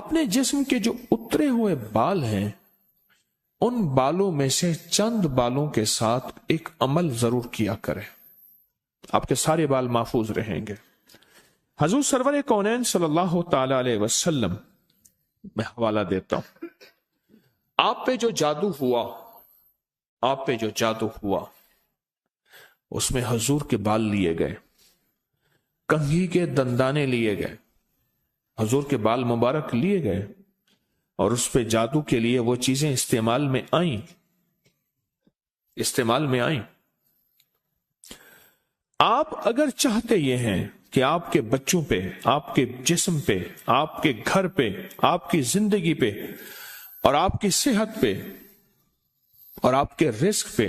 अपने जिस्म के जो उतरे हुए बाल हैं, उन बालों में से चंद बालों के साथ एक अमल जरूर किया करें, आपके सारे बाल महफूज रहेंगे। हजूर सरवर कौनैन सल्लल्लाहु ताला अलैहि वसल्लम, मैं हवाला देता हूं, आप पे जो जादू हुआ, आप पे जो जादू हुआ, उसमें हजूर के बाल लिए गए, कंघी के दंदाने लिए गए, हजूर के बाल मुबारक लिए गए, और उस पे जादू के लिए वो चीजें इस्तेमाल में आई, इस्तेमाल में आई। आप अगर चाहते ये हैं कि आपके बच्चों पे, आपके जिस्म पे, आपके घर पे, आपकी जिंदगी पे और आपकी सेहत पे और आपके रिस्क पे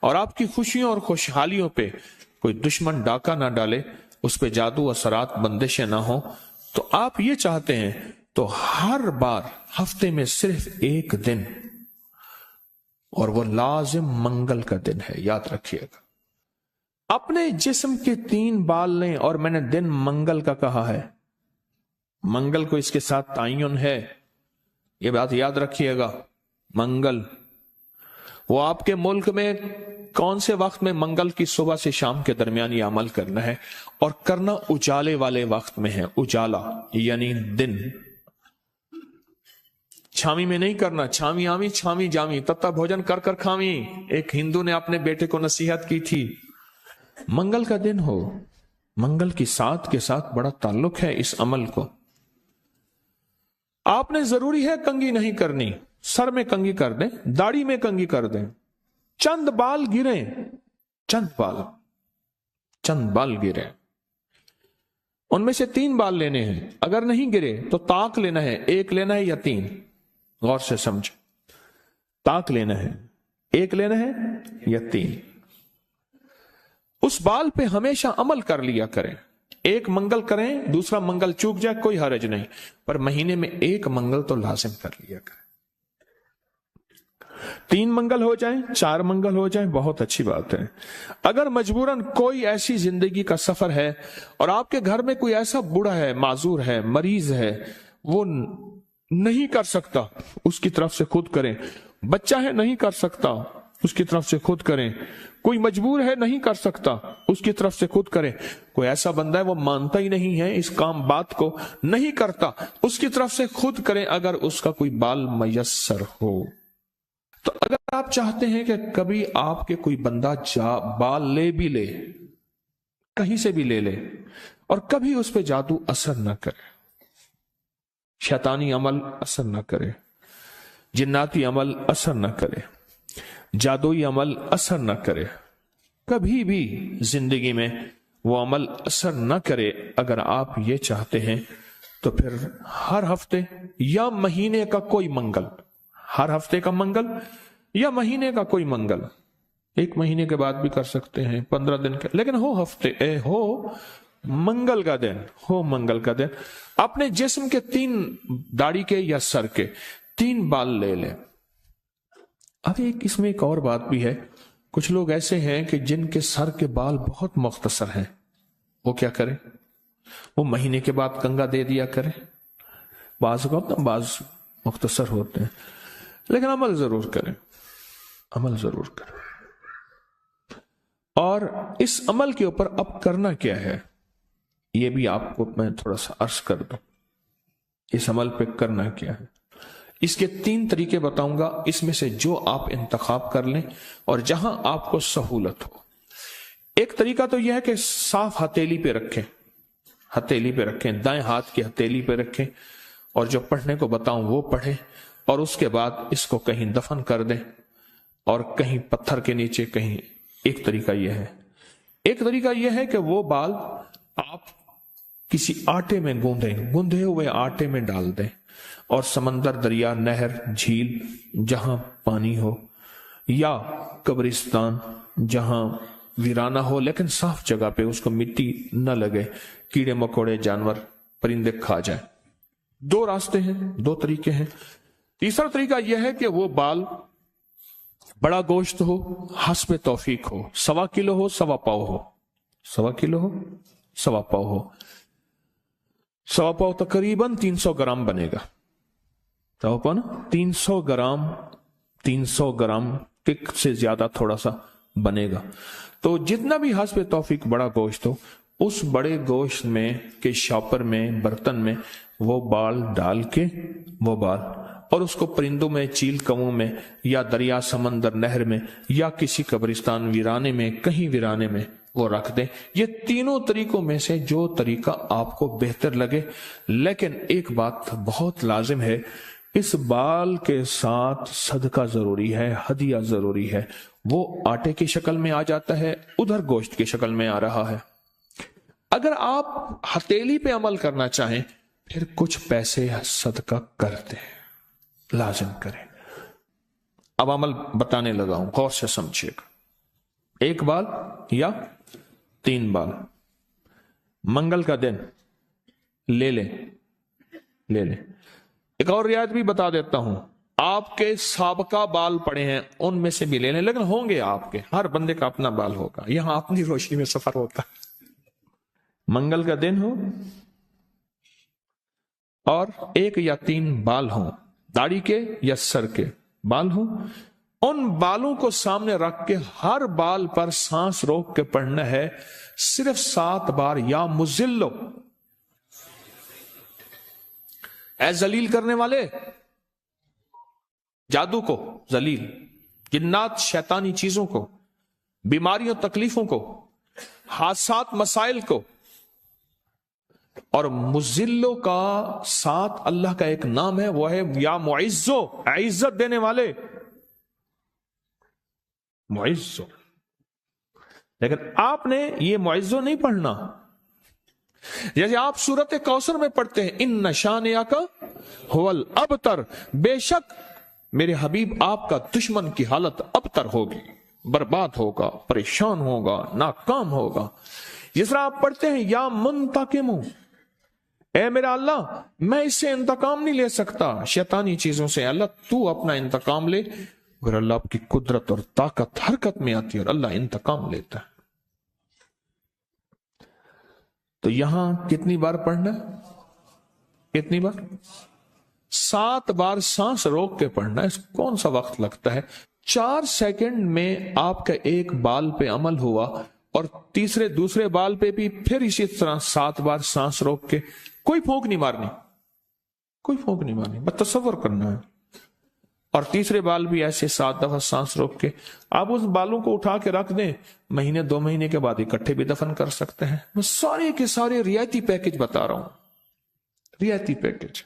और आपकी खुशियों और खुशहालियों पे कोई दुश्मन डाका ना डाले, उस पे जादू असरात बंदिशें ना हो, तो आप ये चाहते हैं तो हर बार हफ्ते में सिर्फ एक दिन, और वो लाजिम मंगल का दिन है, याद रखिएगा। अपने जिस्म के 3 बाल लें, और मैंने दिन मंगल का कहा है, मंगल को इसके साथ ताय्युन है, ये बात याद रखिएगा। मंगल, वो आपके मुल्क में कौन से वक्त में, मंगल की सुबह से शाम के दरमियान ये अमल करना है, और करना उजाले वाले वक्त में है। उजाला यानी दिन, छावी में नहीं करना, छावी आवी छावी जावी, तत्ता भोजन कर कर खावी, एक हिंदू ने अपने बेटे को नसीहत की थी। मंगल का दिन हो, मंगल की साथ के साथ बड़ा ताल्लुक है इस अमल को। आपने जरूरी है कंघी नहीं करनी, सर में कंघी कर दें, दाढ़ी में कंघी कर दें, चंद बाल गिरे, चंद बाल गिरे, उनमें से 3 बाल लेने हैं। अगर नहीं गिरे तो ताक लेना है, 1 लेना है या 3, गौर से समझे, ताक लेना है, 1 लेना है या 3। उस बाल पे हमेशा अमल कर लिया करें। 1 मंगल करें, दूसरा मंगल चूक जाए कोई हर्ज नहीं, पर महीने में 1 मंगल तो लाजिम कर लिया करें। 3 मंगल हो जाए, 4 मंगल हो जाए, बहुत अच्छी बात है। अगर मजबूरन कोई ऐसी जिंदगी का सफर है और आपके घर में कोई ऐसा बूढ़ा है, माजूर है, मरीज है, वो नहीं कर सकता, उसकी तरफ से खुद करें। बच्चा है नहीं कर सकता, उसकी तरफ से खुद करें। कोई मजबूर है नहीं कर सकता, उसकी तरफ से खुद करें। कोई ऐसा बंदा है वो मानता ही नहीं है इस काम बात को, नहीं करता, उसकी तरफ से खुद करें अगर उसका कोई बाल मयस्सर हो। तो अगर आप चाहते हैं कि कभी आपके कोई बंदा बाल ले भी ले, कहीं से भी ले ले, और कभी उस पर जादू असर न करे, शैतानी अमल असर न करे, जिन्नाती अमल असर न करे, जादुई अमल असर न करे, कभी भी जिंदगी में वो अमल असर न करे, अगर आप ये चाहते हैं तो फिर हर हफ्ते या महीने का कोई मंगल, हर हफ्ते का मंगल या महीने का कोई मंगल, 1 महीने के बाद भी कर सकते हैं, 15 दिन के, लेकिन हो मंगल का दिन, हो मंगल का दिन। अपने जिस्म के 3 दाढ़ी के या सर के 3 बाल ले लें। अब इसमें एक और बात भी है, कुछ लोग ऐसे हैं कि जिनके सर के बाल बहुत मुख्तसर हैं, वो क्या करें, वो महीने के बाद कंघा दे दिया करें। बाज मुख्तसर होते हैं, लेकिन अमल जरूर करें, अमल जरूर करें। और इस अमल के ऊपर अब करना क्या है, ये भी आपको मैं थोड़ा सा अर्ज कर दूं। इस अमल पे करना क्या है, इसके 3 तरीके बताऊंगा, इसमें से जो आप इंतखाब कर लें और जहां आपको सहूलत हो। एक तरीका तो यह है कि साफ हथेली पे रखें, हथेली पे रखें, दाएं हाथ की हथेली पे रखें, और जो पढ़ने को बताऊं वो पढ़ें, और उसके बाद इसको कहीं दफन कर दें, और कहीं पत्थर के नीचे कहीं। एक तरीका यह है। एक तरीका यह है कि वो बाल आप किसी आटे में गूंधे हुए आटे में डाल दें, और समंदर, दरिया, नहर, झील जहां पानी हो, या कब्रिस्तान जहां वीराना हो लेकिन साफ जगह पे, उसको मिट्टी न लगे, कीड़े मकोड़े, जानवर, परिंदे खा जाए। 2 रास्ते हैं, 2 तरीके हैं। तीसरा तरीका यह है कि वो बाल बड़ा गोश्त हो, हस्ब तौफीक हो, 1.25 किलो हो, 1.25 पाव हो, 1.25 किलो हो, 1.25 पाव हो, 1.25 पाव तकरीबन 300 ग्राम बनेगा। चौपन 300 ग्राम टिक से ज्यादा थोड़ा सा बनेगा। तो जितना भी हस्ब तौफीक बड़ा गोश्त हो, उस बड़े गोश्त में के शॉपर में, बर्तन में वो बाल डाल के, वो बाल, और उसको परिंदों में, चील कौओं में, या दरिया, समंदर, नहर में, या किसी कब्रिस्तान वीराने में, कहीं वीराने में वो रख दें। ये तीनों तरीकों में से जो तरीका आपको बेहतर लगे। लेकिन एक बात बहुत लाजिम है, इस बाल के साथ सदका जरूरी है, हदिया जरूरी है। वो आटे की शक्ल में आ जाता है, उधर गोश्त की शक्ल में आ रहा है। अगर आप हथेली पे अमल करना चाहें, फिर कुछ पैसे सदका करते हैं, लाजिम करें। अब अमल बताने लगा हूं, गौर से समझिएगा। 1 बाल या 3 बाल मंगल का दिन ले लें। एक और रियायत भी बता देता हूं, आपके साबका बाल पड़े हैं उनमें से भी ले लें, लेकिन होंगे आपके, हर बंदे का अपना बाल होगा, यहां अपनी रोशनी में सफर होता है। मंगल का दिन हो और 1 या 3 बाल हो, दाढ़ी के या सर के बाल हो, उन बालों को सामने रख के हर बाल पर सांस रोक के पढ़ना है सिर्फ 7 बार, या मुजिल्लो, ऐ जलील करने वाले, जादू को जलील, जिन्नात शैतानी चीजों को, बीमारियों तकलीफों को, हादसात मसाइल को। और मुजिल्लो का साथ अल्लाह का एक नाम है, वो है या मुइज्जो, इज्जत देने वाले, मुइज्जो। लेकिन आपने ये मुइज्जो नहीं पढ़ना। जैसे आप सूरत कौसर में पढ़ते हैं, इन नशानिया का हुवल अबतर, बेशक मेरे हबीब आपका दुश्मन की हालत अबतर होगी, बर्बाद होगा, परेशान होगा, नाकाम होगा। जिस तरह आप पढ़ते हैं या मुंतकिमु, ए मेरा अल्लाह मैं इससे इंतकाम नहीं ले सकता, शैतानी चीजों से, अल्लाह तू अपना इंतकाम ले। फिर अल्लाह आपकी कुदरत और ताकत हरकत में आती है और अल्लाह इंतकाम लेता है। तो यहां कितनी बार पढ़ना है? कितनी बार? 7 बार सांस रोक के पढ़ना है। कौन सा वक्त लगता है? 4 सेकंड में आपका एक बाल पे अमल हुआ और दूसरे बाल पे भी फिर इसी तरह 7 बार सांस रोक के, कोई फूंक नहीं मारनी, कोई फूंक नहीं मारनी, बस तसव्वुर करना है। और तीसरे बाल भी ऐसे 7 दफा सांस रोक के आप उस बालों को उठा के रख दें, महीने 2 महीने के बाद इकट्ठे भी दफन कर सकते हैं। मैं सारे के सारे रियायती पैकेज बता रहा हूं, रियायती पैकेज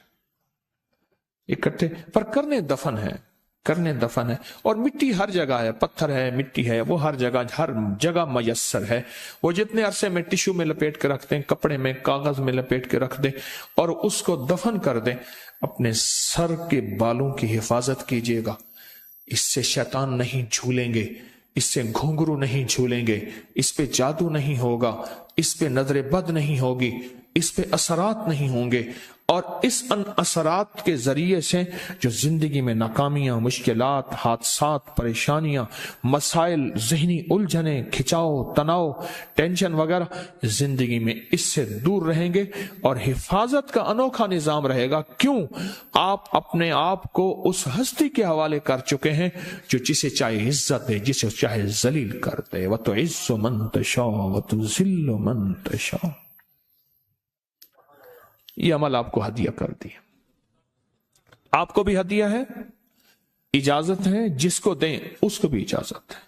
इकट्ठे, पर करने दफन है, करने दफन है। और मिट्टी हर जगह है, पत्थर है, मिट्टी है, वो हर जगह मयस्सर है। वो जितने अरसे में टिश्यू में लपेट के रख दें, कपड़े में, कागज में लपेट के रख दें और उसको दफन कर दें। अपने सर के बालों की हिफाजत कीजिएगा, इससे शैतान नहीं झूलेंगे, इससे घुंघरू नहीं झूलेंगे, इस पे जादू नहीं होगा, इस पे नजर बद नहीं होगी, इस पे असरात नहीं होंगे। और इस असरात के जरिए से जो जिंदगी में नाकामियां, मुश्किलात, हादसात, परेशानियां, मसाइल, जहनी उलझने, खिंचाव, तनाव, टेंशन वगैरह जिंदगी में, इससे दूर रहेंगे और हिफाजत का अनोखा निजाम रहेगा। क्यों? आप अपने आप को उस हस्ती के हवाले कर चुके हैं जो जिसे चाहे इज्जत दे, जिसे चाहे जलील कर दे। व तो इज्जो मन तशा व तो जिल्लो मन तशा। ये अमल आपको हदिया कर दिया, आपको भी हदिया है, इजाजत है, जिसको दें उसको भी इजाजत है।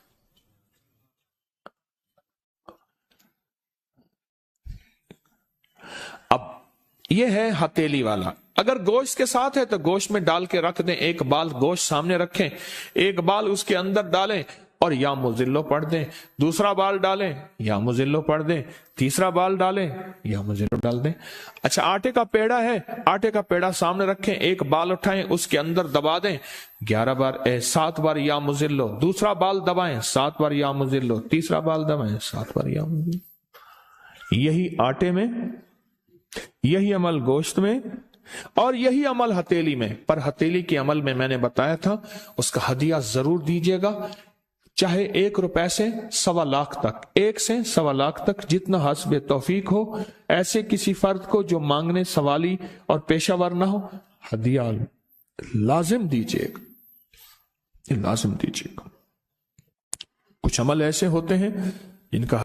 अब ये है हथेली वाला। अगर गोश्त के साथ है तो गोश्त में डाल के रख दें, एक बाल गोश्त सामने रखें, एक बाल उसके अंदर डालें और या मुजिल्लो पढ़ दें, दूसरा बाल डालें, या मुजिल्लो पढ़ दें, तीसरा बाल डालें, या मुजिल्लो डाल दें। अच्छा, आटे का पेड़ा है, आटे का पेड़ा सामने रखें, एक बाल उठाएं, उसके अंदर दबा दें 7 बार या मुजिल्लो, दूसरा बाल दबाएं 7 बार या मुजिल्लो, तीसरा बाल दबाएं 7 बार या मुजिल्लो। यही आटे में, यही अमल गोश्त में और यही अमल हथेली में। पर हथेली के अमल में मैंने बताया था उसका हदिया जरूर दीजिएगा, चाहे 1 रुपए से 1.25 लाख तक, 1 से 1.25 लाख तक, जितना हस्ब तौफीक हो। ऐसे किसी फर्द को जो मांगने सवाली और पेशावर ना हो, हदिया لازم دیجیے گا، یہ لازم دیجیے گا۔ کچھ عمل ایسے ہوتے ہیں جن کا